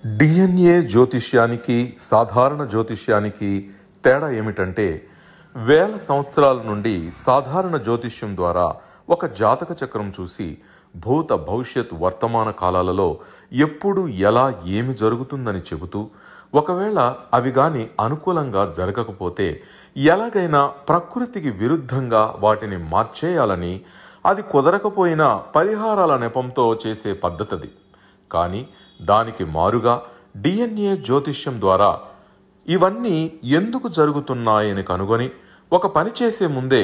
DNA జ్యోతిష్యానికి సాధారణ జ్యోతిష్యానికి తేడా ఏమిటంటే, వేల సంవత్సరాల నుండి సాధారణ జ్యోతిష్యం ద్వారా ఒక జాతక చక్రం చూసి భూత భవిష్యత్ వర్తమాన కాలాలలో ఎప్పుడు ఎలా ఏమి జరుగుతుందని చెబుతూ, ఒకవేళ అవి గాని అనుకూలంగా జరగకపోతే ఎలాగైనా ప్రకృతికి విరుద్ధంగా వాటిని మార్చేయాలని, అది కుదరకపోయినా పరిహారాల నెపంతో చేసే పద్ధతిది. కానీ దానికి మారుగా డిఎన్ఏ జ్యోతిష్యం ద్వారా ఇవన్నీ ఎందుకు జరుగుతున్నాయని కనుగొని ఒక పని చేసే ముందే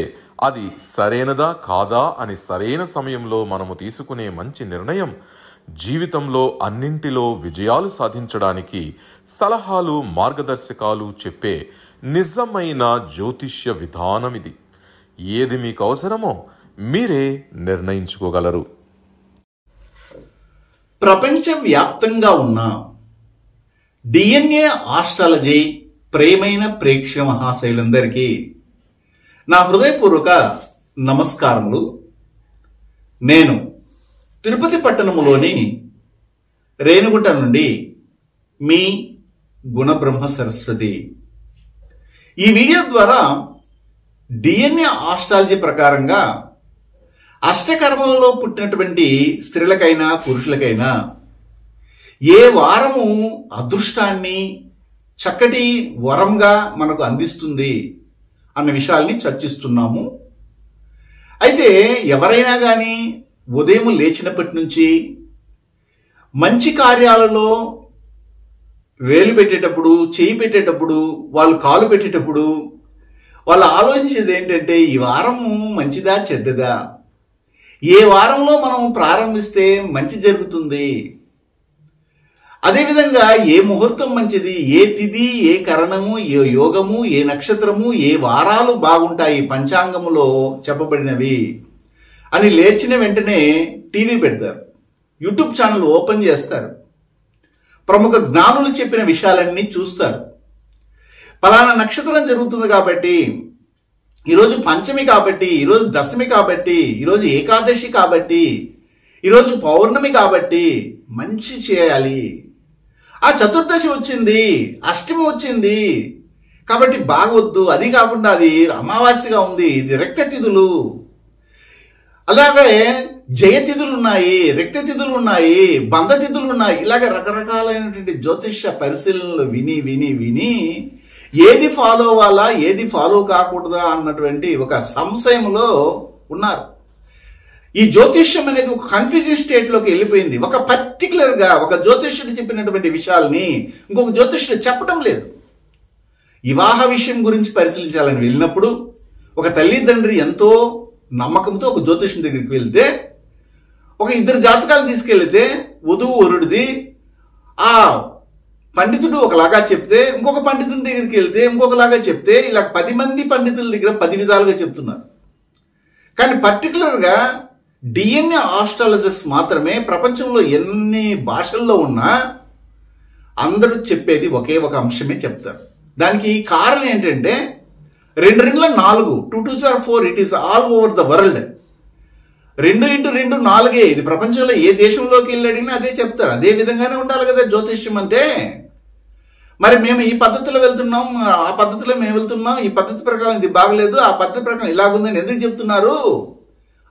అది సరైనదా కాదా అని సరైన సమయంలో మనము తీసుకునే మంచి నిర్ణయం జీవితంలో అన్నింటిలో విజయాలు సాధించడానికి సలహాలు మార్గదర్శకాలు చెప్పే నిజమైన జ్యోతిష్య విధానం ఇది. ఏది మీకు అవసరమో మీరే నిర్ణయించుకోగలరు. ప్రపంచవ్యాప్తంగా ఉన్న డిఎన్ఏ ఆస్ట్రాలజీ ప్రేమైన ప్రేక్షక మహాశైలందరికీ నా హృదయపూర్వక నమస్కారములు. నేను తిరుపతి పట్టణములోని రేణుగుంట నుండి మీ గుణబ్రహ్మ సరస్వతి. ఈ వీడియో ద్వారా డిఎన్ఏ ఆస్ట్రాలజీ ప్రకారంగా అష్టకర్మలలో పుట్టినటువంటి స్త్రీలకైనా పురుషులకైనా ఏ వారము అదృష్టాన్ని చక్కటి వరంగా మనకు అందిస్తుంది అన్న విషయాల్ని చర్చిస్తున్నాము. అయితే ఎవరైనా కానీ ఉదయం లేచినప్పటి నుంచి మంచి కార్యాలలో వేలు పెట్టేటప్పుడు, చేయి పెట్టేటప్పుడు, వాళ్ళు కాలు పెట్టేటప్పుడు వాళ్ళు ఆలోచించేది ఏంటంటే, ఈ వారము మంచిదా చెడ్డదా, ఏ వారంలో మనం ప్రారంభిస్తే మంచి జరుగుతుంది, అదేవిధంగా ఏ ముహూర్తం మంచిది, ఏ తిథి, ఏ కరణము, ఏ యోగము, ఏ నక్షత్రము, ఏ వారాలు బాగుంటాయి పంచాంగములో చెప్పబడినవి అని లేచిన వెంటనే టీవీ పెడతారు, యూట్యూబ్ ఛానల్ ఓపెన్ చేస్తారు, ప్రముఖ జ్ఞానులు చెప్పిన విషయాలన్నీ చూస్తారు. ఫలానా నక్షత్రం జరుగుతుంది కాబట్టి, ఈరోజు పంచమి కాబట్టి, ఈరోజు దశమి కాబట్టి, ఈరోజు ఏకాదశి కాబట్టి, ఈరోజు పౌర్ణమి కాబట్టి మంచి చేయాలి, ఆ చతుర్దశి వచ్చింది, అష్టమి వచ్చింది కాబట్టి బాగొద్దు, అది కాకుండా అది అమావాస్యగా ఉంది, ఇది రక్తతిథులు, అలాగే జయతిథులు ఉన్నాయి, రక్తతిథులు ఉన్నాయి, బంధతిథులు ఉన్నాయి, ఇలాగ రకరకాలైనటువంటి జ్యోతిష్య పరిశీలనలు విని విని విని ఏది ఫాలో అవ్వాలా, ఏది ఫాలో కాకూడదా అన్నటువంటి ఒక సంశయంలో ఉన్నారు. ఈ జ్యోతిష్యం అనేది ఒక కన్ఫ్యూజన్ స్టేట్ లోకి వెళ్ళిపోయింది. ఒక పర్టికులర్ గా ఒక జ్యోతిష్యుడు చెప్పినటువంటి విషయాల్ని ఇంకొక జ్యోతిష్యుడు చెప్పడం లేదు. వివాహ విషయం గురించి పరిశీలించాలని వెళ్ళినప్పుడు ఒక తల్లిదండ్రి ఎంతో నమ్మకంతో ఒక జ్యోతిష్యుని దగ్గరికి వెళ్తే, ఒక ఇద్దరు జాతకాలు తీసుకెళ్తే వధువు వరుడిది, ఆ పండితుడు ఒకలాగా చెప్తే ఇంకొక పండితుని దగ్గరికి వెళ్తే ఇంకొకలాగా చెప్తే, ఇలా 10 మంది పండితుల దగ్గర 10 విధాలుగా చెప్తున్నారు. కానీ పర్టికులర్ గా డిఎన్ఏ ఆస్ట్రాలజిస్ట్ మాత్రమే ప్రపంచంలో ఎన్ని భాషల్లో ఉన్నా అందరూ చెప్పేది ఒకే ఒక అంశమే చెప్తారు. దానికి కారణం ఏంటంటే 2 2 4, 2 2 4, it is all over the world. 2 × 2 4, ఇది ప్రపంచంలో ఏ దేశంలోకి వెళ్ళి అడిగినా అదే చెప్తారు. అదే విధంగానే ఉండాలి కదా జ్యోతిష్యం అంటే. మరి మేము ఈ పద్ధతిలో వెళ్తున్నాం, ఆ పద్ధతిలో మేము వెళ్తున్నాం, ఈ పద్ధతి ప్రకారం ఇది బాగలేదు, ఆ పద్ధతి ప్రకారం ఇలాగుందని ఎందుకు చెప్తున్నారు?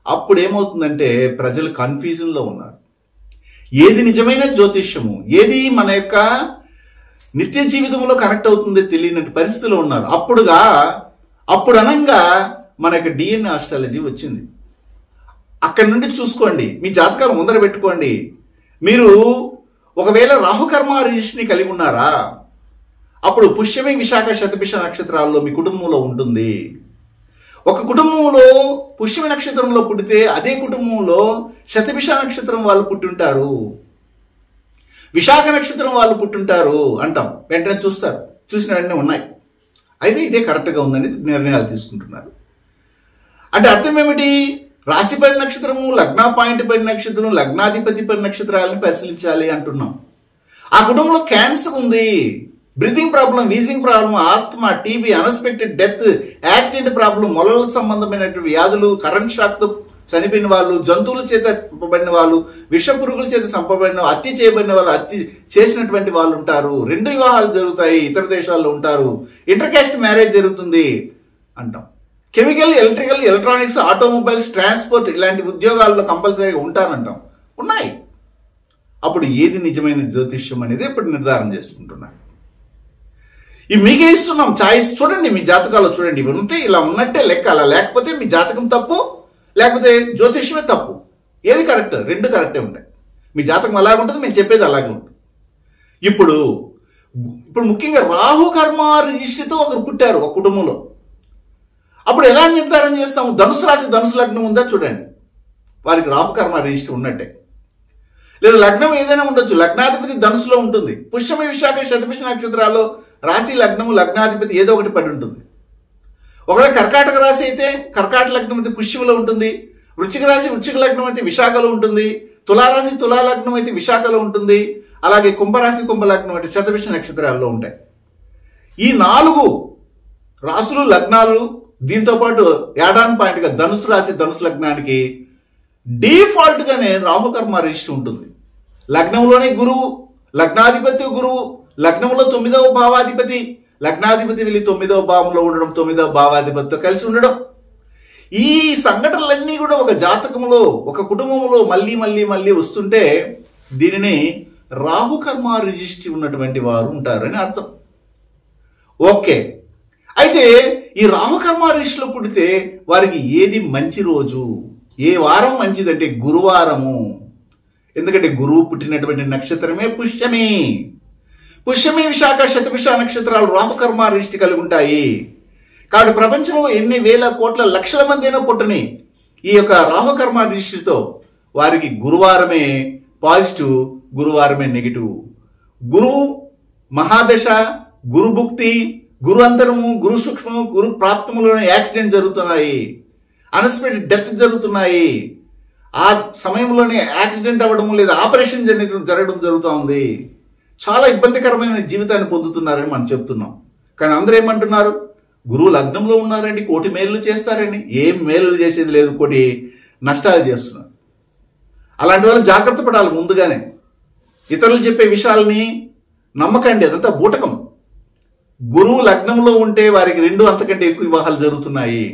అప్పుడు ఏమవుతుందంటే ప్రజలు కన్ఫ్యూజన్ లో ఉన్నారు. ఏది నిజమైన జ్యోతిష్యము, ఏది మన యొక్క నిత్య జీవితంలో కనెక్ట్ అవుతుందో తెలియనట్టు పరిస్థితిలో ఉన్నారు. అప్పుడు అనంగా మన యొక్క డిఎన్ఏ ఆస్ట్రాలజీ వచ్చింది. అక్కడి నుండి చూసుకోండి, మీ జాతకాలు ముందర పెట్టుకోండి. మీరు ఒకవేళ రాహుకర్మ రిజిస్ట్ని కలిగి ఉన్నారా, అప్పుడు పుష్యమి, విశాఖ, శతభిష నక్షత్రాల్లో మీ కుటుంబంలో ఉంటుంది. ఒక కుటుంబంలో పుష్యమి నక్షత్రంలో పుట్టితే అదే కుటుంబంలో శతభిష నక్షత్రం వాళ్ళు పుట్టుంటారు, విశాఖ నక్షత్రం వాళ్ళు పుట్టుంటారు అంటాం. వెంటనే చూస్తారు, చూసిన వెంటనే ఉన్నాయి, అయితే ఇదే కరెక్ట్గా ఉందని నిర్ణయాలు తీసుకుంటున్నారు. అంటే అర్థం ఏమిటి? రాశి పడి నక్షత్రము, లగ్న పాయింట్ పడి నక్షత్రం, లగ్నాధిపతి పడి నక్షత్రాలను పరిశీలించాలి అంటున్నాం. ఆ కుటుంబంలో క్యాన్సర్ ఉంది, breathing problem, wheezing problem, asthma, TB, unexpected death, accident problem, మొలలకు సంబంధమైనటువంటి వ్యాధులు, కరెంట్ షాక్ తో చనిపోయిన వాళ్ళు, జంతువుల చేత చంపబడిన వాళ్ళు, విష పురుగుల చేత చంపబడిన, హత్య చేయబడిన వాళ్ళు, హత్య చేసినటువంటి వాళ్ళు ఉంటారు. 2 వివాహాలు జరుగుతాయి, ఇతర దేశాల్లో ఉంటారు, ఇంటర్ కాస్ట్ మ్యారేజ్ జరుగుతుంది అంటాం. Chemical, electrical, electronics, automobiles, transport ఇలాంటి ఉద్యోగాల్లో కంపల్సరీగా ఉంటారంటాం. ఉన్నాయి. అప్పుడు ఏది నిజమైన జ్యోతిష్యం అనేది ఇప్పుడు నిర్ధారణ చేసుకుంటున్నారు. ఇవి మీకే ఇస్తున్నాం చాయిస్. చూడండి, మీ జాతకాల్లో చూడండి, ఇవి ఉంటే ఇలా ఉన్నట్టే లెక్క, అలా లేకపోతే మీ జాతకం తప్పు, లేకపోతే జ్యోతిష్యమే తప్పు. ఏది కరెక్ట్? 2 కరెక్టే ఉంటాయి. మీ జాతకం అలాగే ఉంటుంది, మేము చెప్పేది అలాగే ఉంటుంది. ఇప్పుడు ముఖ్యంగా రాహు కర్మ రిజిస్ట్రీతో ఒకరు పుట్టారు ఒక కుటుంబంలో. అప్పుడు ఎలా నిర్ధారణ చేస్తాము? ధనుసు రాశి, ధనుసు లగ్నం ఉందా చూడండి, వారికి రాహు కర్మ రిజిస్ట్రీ ఉన్నట్టే. లేదా లగ్నం ఏదైనా ఉండొచ్చు, లగ్నాధిపతి ధనుసులో ఉంటుంది. పుష్యమి, విశాఖ, శతభిష నక్షత్రాల్లో రాశి, లగ్నము, లగ్నాధిపతి ఏదో ఒకటి పడి ఉంటుంది. ఒకవేళ కర్కాటక రాశి అయితే కర్కాటక లగ్నం అయితే పుష్యములో ఉంటుంది. వృశ్చిక రాశి, వృశ్చిక లగ్నం అయితే విశాఖలో ఉంటుంది. తులారాశి, తులా లగ్నం అయితే విశాఖలో ఉంటుంది. అలాగే కుంభరాశి, కుంభ లగ్నం అంటే శతభిష నక్షత్రాల్లో ఉంటాయి. ఈ 4 రాశులు, లగ్నాలు, దీంతో పాటు యాడాన్ పాయింట్ గా ధనుసు రాశి, ధనుసు లగ్నానికి డిఫాల్ట్ గానే రాహుకర్మ రిజిస్టర్ ఉంటుంది. లగ్నంలోనే గురువు, లగ్నాధిపతి గురువు, లగ్నంలో 9వ భావాధిపతి, లగ్నాధిపతి వెళ్ళి 9వ భావంలో ఉండడం, 9వ భావాధిపతితో కలిసి ఉండడం. ఈ సంఘటనలన్నీ కూడా ఒక జాతకంలో, ఒక కుటుంబంలో మళ్ళీ మళ్ళీ మళ్ళీ వస్తుంటే దీనిని రాహుకర్మ రిజిస్ట్రీ ఉన్నటువంటి వారు ఉంటారని అర్థం. ఓకే, అయితే ఈ రాహుకర్మ రిజిస్ట్రీలో పుడితే వారికి ఏది మంచి రోజు, ఏ వారం మంచిదంటే గురువారము. ఎందుకంటే గురువు పుట్టినటువంటి నక్షత్రమే పుష్యమి. పుష్యమి, విశాఖ, శతభిష నక్షత్రాలు రాహుకర్మ రిజిస్ట్రీ కలిగి ఉంటాయి. కాబట్టి ప్రపంచంలో ఎన్ని వేల కోట్ల లక్షల మంది అయినా పుట్టని ఈ యొక్క రాహుకర్మ రిజిస్ట్రీతో వారికి గురువారమే పాజిటివ్, గురువారమే నెగిటివ్. గురువు మహాదశ, గురుభుక్తి, గురు అంతరము, గురు సూక్ష్మము, గురు ప్రాప్తములోనే యాక్సిడెంట్ జరుగుతున్నాయి, అన్ఎక్స్పెక్టెడ్ డెత్ జరుగుతున్నాయి. ఆ సమయంలోనే యాక్సిడెంట్ అవ్వడం లేదా ఆపరేషన్ జరగడం జరుగుతూ ఉంది. చాలా ఇబ్బందికరమైన జీవితాన్ని పొందుతున్నారని మనం చెప్తున్నాం. కానీ అందరూ ఏమంటున్నారు? గురువు లగ్నంలో ఉన్నారండి, కోటి మేలు చేస్తారండి. ఏం మేలు చేసేది లేదు, కోటి నష్టాలు చేస్తున్నారు. అలాంటి వాళ్ళు జాగ్రత్త పడాలి ముందుగానే. ఇతరులు చెప్పే విషయాలని నమ్మకండి, అదంతా బూటకం. గురువు లగ్నంలో ఉంటే వారికి 2 అంతకంటే ఎక్కువ వివాహాలు జరుగుతున్నాయి.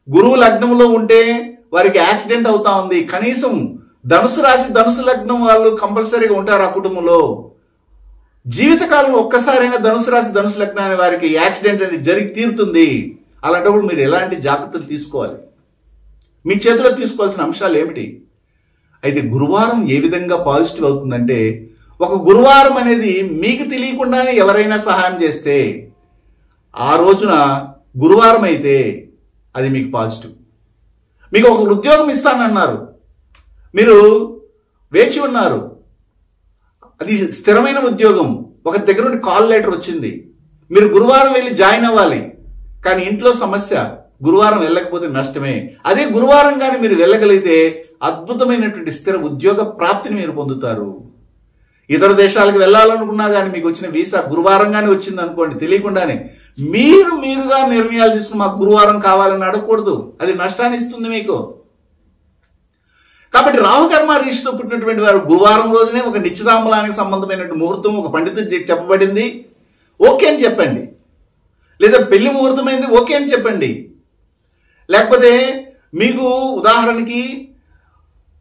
గురువు లగ్నంలో ఉంటే వారికి యాక్సిడెంట్ అవుతా ఉంది. కనీసం ధనుసు రాశి, ధనుసు లగ్నం వాళ్ళు కంపల్సరీగా ఉంటారు ఆ కుటుంబంలో. జీవితకాలంలో ఒక్కసారైనా ధనుసు రాశి, ధనుసు లగ్నాన్ని వారికి యాక్సిడెంట్ అనేది జరిగి తీరుతుంది. అలాంటప్పుడు మీరు ఎలాంటి జాగ్రత్తలు తీసుకోవాలి? మీ చేతిలో తీసుకోవాల్సిన అంశాలు ఏమిటి? అయితే గురువారం ఏ విధంగా పాజిటివ్ అవుతుందంటే, ఒక గురువారం అనేది మీకు తెలియకుండానే ఎవరైనా సహాయం చేస్తే, ఆ రోజున గురువారం అయితే అది మీకు పాజిటివ్. మీకు ఒక ఉద్యోగం ఇస్తానన్నారు, మీరు వేచి ఉన్నారు, అది స్థిరమైన ఉద్యోగం, ఒక దగ్గర నుండి కాల్ లెటర్ వచ్చింది, మీరు గురువారం వెళ్ళి జాయిన్ అవ్వాలి. కానీ ఇంట్లో సమస్య, గురువారం వెళ్ళకపోతే నష్టమే. అదే గురువారం కానీ మీరు వెళ్ళగలిగితే అద్భుతమైనటువంటి స్థిర ఉద్యోగ ప్రాప్తిని మీరు పొందుతారు. ఇతర దేశాలకు వెళ్ళాలనుకున్నా కానీ మీకు వచ్చిన వీసా గురువారం కానీ వచ్చింది అనుకోండి, తెలియకుండానే మీరుగా నిర్ణయాలు తీసుకుని మాకు గురువారం కావాలని అడగకూడదు, అది నష్టాన్ని ఇస్తుంది మీకు. కాబట్టి రాహుకర్మ రిజిస్ట్రీలో పుట్టినటువంటి వారు గురువారం రోజునే ఒక నిశ్చితాంబలానికి సంబంధమైనటువంటి ముహూర్తం ఒక పండితుడు చెప్పబడింది, ఓకే అని చెప్పండి. లేదా పెళ్లి ముహూర్తమైంది, ఓకే అని చెప్పండి. లేకపోతే మీకు ఉదాహరణకి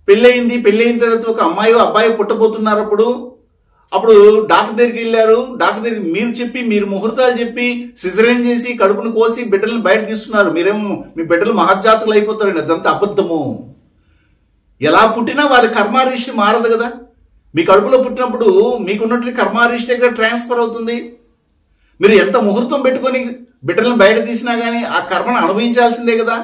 పెళ్ళయింది, పెళ్ళయిన తర్వాత ఒక అమ్మాయో అబ్బాయో పుట్టబోతున్నారు, అప్పుడు డాక్టర్ దగ్గరికి వెళ్ళారు, డాక్టర్ దగ్గరికి మీరు చెప్పి, మీరు ముహూర్తాలు చెప్పి సిజరేన్ చేసి కడుపును కోసి బిడ్డలను బయట తీస్తున్నారు. మీరేమో మీ బిడ్డలు మహర్జాతకులు అయిపోతారండి. అదంతా అబద్ధము. ఎలా పుట్టినా వారి కర్మారిష్టి మారదు కదా. మీ కడుపులో పుట్టినప్పుడు మీకున్నటువంటి కర్మారిష్టి దగ్గర ట్రాన్స్ఫర్ అవుతుంది. మీరు ఎంత ముహూర్తం పెట్టుకొని బిడ్డలను బయట తీసినా కానీ ఆ కర్మను అనుభవించాల్సిందే కదా.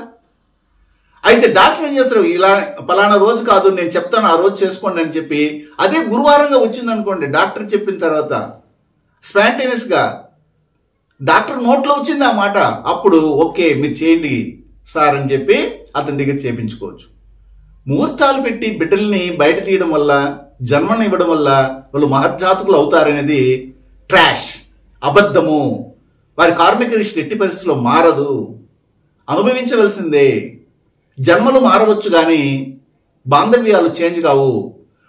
అయితే డాక్టర్ ఏం చేస్తారు, ఇలా పలానా రోజు కాదు నేను చెప్తాను ఆ రోజు చేసుకోండి అని చెప్పి, అదే గురువారంగా వచ్చింది అనుకోండి, డాక్టర్ చెప్పిన తర్వాత స్పాంటేనియస్ గా డాక్టర్ నోట్లో వచ్చింది ఆ మాట, అప్పుడు ఓకే మీరు చేయండి సార్ అని చెప్పి అతని దగ్గర చేపించుకోవచ్చు. ముహూర్తాలు పెట్టి బిడ్డల్ని బయట తీయడం వల్ల, జన్మను ఇవ్వడం వల్ల వాళ్ళు మహర్జాతకులు అవుతారనేది ట్రాష్, అబద్ధము. వారి కార్మిక రిష్ట ఎట్టి పరిస్థితుల్లో మారదు, అనుభవించవలసిందే. జన్మలు మారవచ్చు కానీ బాంధవ్యాలు చేంజ్ కావు.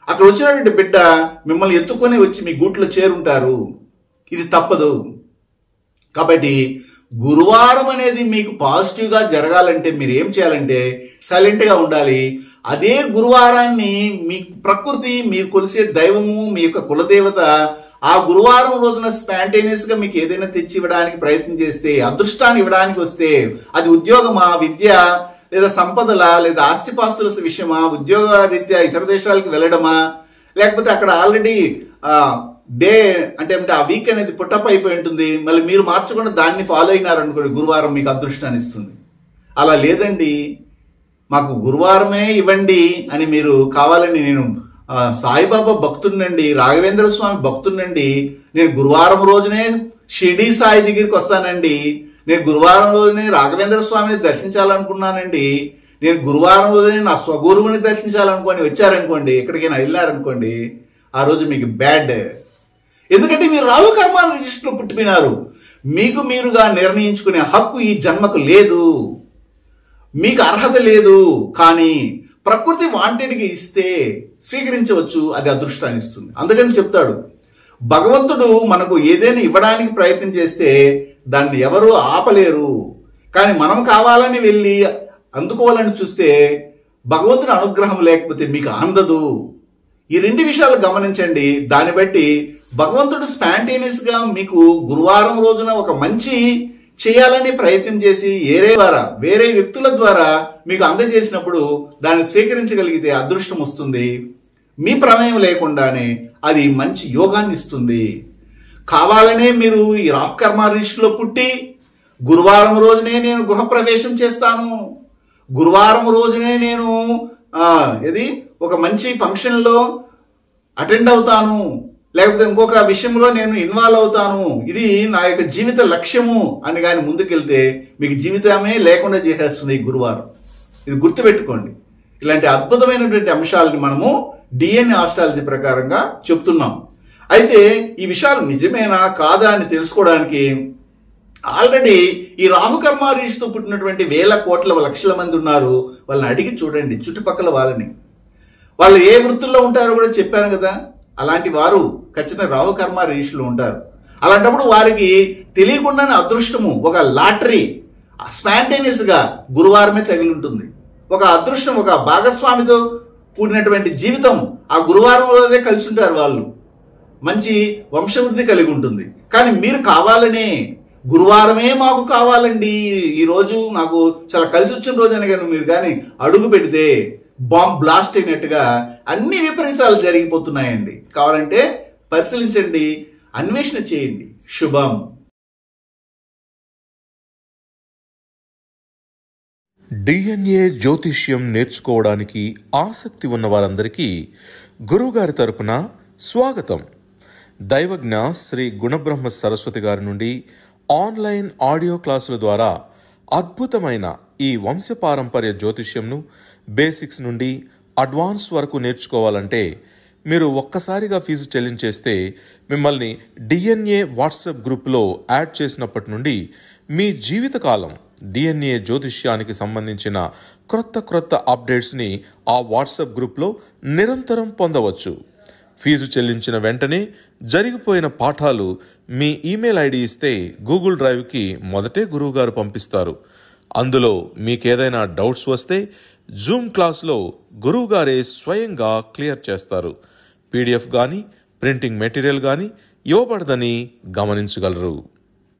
అక్కడ వచ్చినటువంటి బిడ్డ మిమ్మల్ని ఎత్తుకొని వచ్చి మీ గూట్లో చేరుంటారు. ఇది తప్పదు. కాబట్టి గురువారం అనేది మీకు పాజిటివ్గా జరగాలంటే మీరు ఏం చేయాలంటే సైలెంట్గా ఉండాలి. అదే గురువారాన్ని మీ ప్రకృతి, మీరు కొలిసే దైవము, మీ యొక్క కులదేవత ఆ గురువారం రోజున స్పాంటేనియస్ గా మీకు ఏదైనా తెచ్చి ఇవ్వడానికి ప్రయత్నం చేస్తే, అదృష్టాన్ని ఇవ్వడానికి వస్తే, అది ఉద్యోగమా, విద్య, లేదా సంపదల, లేదా ఆస్తిపాస్తుల విషయమా, ఉద్యోగ రీత్యా ఇతర దేశాలకు వెళ్ళడమా, లేకపోతే అక్కడ ఆల్రెడీ డే అంటే ఆ వీక్ అనేది పుట్టప్ అయిపోయి ఉంటుంది, మళ్ళీ మీరు మార్చకుండా దాన్ని ఫాలో అయినారనుకోండి, గురువారం మీకు అదృష్టాన్ని ఇస్తుంది. అలా లేదండి, మాకు గురువారమే ఇవ్వండి అని మీరు కావాలని, నేను సాయిబాబా భక్తుడినండి, రాఘవేంద్ర స్వామి భక్తుడినండి, నేను గురువారం రోజునే షిరిడి సాయి దగ్గరికి వస్తానండి, నేను గురువారం రోజునే రాఘవేంద్ర స్వామిని దర్శించాలనుకున్నానండి, నేను గురువారం రోజునే నా స్వగురువుని దర్శించాలనుకొని వచ్చారనుకోండి, ఎక్కడికైనా వెళ్ళారనుకోండి, ఆ రోజు మీకు బ్యాడ్. ఎందుకంటే మీరు రాహు కర్మ రిజిస్టర్లో పుట్టిపోయినారు. మీకు మీరుగా నిర్ణయించుకునే హక్కు ఈ జన్మకు లేదు, మీకు అర్హత లేదు. కానీ ప్రకృతి వాంటెడ్గా ఇస్తే స్వీకరించవచ్చు, అది అదృష్టాన్ని ఇస్తుంది. అందుకని చెప్తాడు, భగవంతుడు మనకు ఏదైనా ఇవ్వడానికి ప్రయత్నం చేస్తే దాన్ని ఎవరూ ఆపలేరు. కానీ మనం కావాలని వెళ్ళి అందుకోవాలని చూస్తే భగవంతుని అనుగ్రహం లేకపోతే మీకు అందదు. ఈ రెండు విషయాలు గమనించండి. దాన్ని బట్టి భగవంతుడు స్పాంటేనియస్ గా మీకు గురువారం రోజున ఒక మంచి చేయాలని ప్రయత్నం చేసి వేరే వ్యక్తుల ద్వారా మీకు అందజేసినప్పుడు దాన్ని స్వీకరించగలిగితే అదృష్టం వస్తుంది. మీ ప్రమేయం లేకుండానే అది మంచి యోగాన్ని ఇస్తుంది. కావాలనే మీరు ఈ రాహు కర్మ రిజిస్టర్లో పుట్టి గురువారం రోజునే నేను గృహప్రవేశం చేస్తాను, గురువారం రోజునే నేను ఒక మంచి ఫంక్షన్లో అటెండ్ అవుతాను, లేకపోతే ఇంకొక విషయంలో నేను ఇన్వాల్వ్ అవుతాను, ఇది నా యొక్క జీవిత లక్ష్యము అని కానీ ముందుకెళ్తే మీకు జీవితమే లేకుండా చేసేస్తుంది ఈ గురువారం. ఇది గుర్తుపెట్టుకోండి. ఇలాంటి అద్భుతమైనటువంటి అంశాలని మనము డిఎన్ఏ ఆస్ట్రాలజీ ప్రకారంగా చెప్తున్నాం. అయితే ఈ విషయాలు నిజమేనా కాదా అని తెలుసుకోవడానికి ఆల్రెడీ ఈ రాహుకర్మ రీతితో పుట్టినటువంటి వేల కోట్ల లక్షల మంది ఉన్నారు. వాళ్ళని అడిగి చూడండి, చుట్టుపక్కల వాళ్ళని, వాళ్ళు ఏ వృత్తుల్లో ఉంటారో కూడా చెప్పాను కదా. అలాంటి వారు ఖచ్చితంగా రాహుకర్మ రీతిలో ఉంటారు. అలాంటప్పుడు వారికి తెలియకుండానే అదృష్టము, ఒక లాటరీ స్పాంటేనియస్ గా గురువారమే తగిలి ఉంటుంది. ఒక అదృష్టం, ఒక భాగస్వామితో కూడినటువంటి జీవితం ఆ గురువారంలోనే కలిసి ఉంటారు. వాళ్ళు మంచి వంశవృద్ధి కలిగి ఉంటుంది. కానీ మీరు కావాలనే గురువారమే మాకు కావాలండి, ఈ రోజు నాకు చాలా కలిసి వచ్చిన రోజు అని కానీ మీరు కానీ అడుగు పెడితే బాంబ్ బ్లాస్ట్ అయినట్టుగా అన్ని విపరీతాలు జరిగిపోతున్నాయండి. కావాలంటే పరిశీలించండి, అన్వేషణ చేయండి. శుభం. డిఎన్ఏ జ్యోతిష్యం నేర్చుకోవడానికి ఆసక్తి ఉన్న వారందరికీ గురువుగారి తరపున స్వాగతం. దైవజ్ఞ శ్రీ గుణబ్రహ్మ సరస్వతి గారి నుండి ఆన్లైన్ ఆడియో క్లాసుల ద్వారా అద్భుతమైన ఈ వంశపారంపర్య జ్యోతిష్యంను బేసిక్స్ నుండి అడ్వాన్స్ వరకు నేర్చుకోవాలంటే మీరు ఒక్కసారిగా ఫీజు చెల్లించేస్తే మిమ్మల్ని డిఎన్ఏ వాట్సాప్ గ్రూప్లో యాడ్ చేసినప్పటి నుండి మీ జీవితకాలం డిఎన్ఏ జ్యోతిష్యానికి సంబంధించిన క్రొత్త అప్డేట్స్ని ఆ వాట్సాప్ గ్రూప్లో నిరంతరం పొందవచ్చు. ఫీజు చెల్లించిన వెంటనే జరిగిపోయిన పాఠాలు మీ ఈమెయిల్ ఐడి ఇస్తే గూగుల్ డ్రైవ్కి మొదటే గురువుగారు పంపిస్తారు. అందులో మీకేదైనా డౌట్స్ వస్తే జూమ్ క్లాస్లో గురువుగారే స్వయంగా క్లియర్ చేస్తారు. పీడిఎఫ్ కానీ ప్రింటింగ్ మెటీరియల్ కానీ ఇవ్వబడదని గమనించగలరు.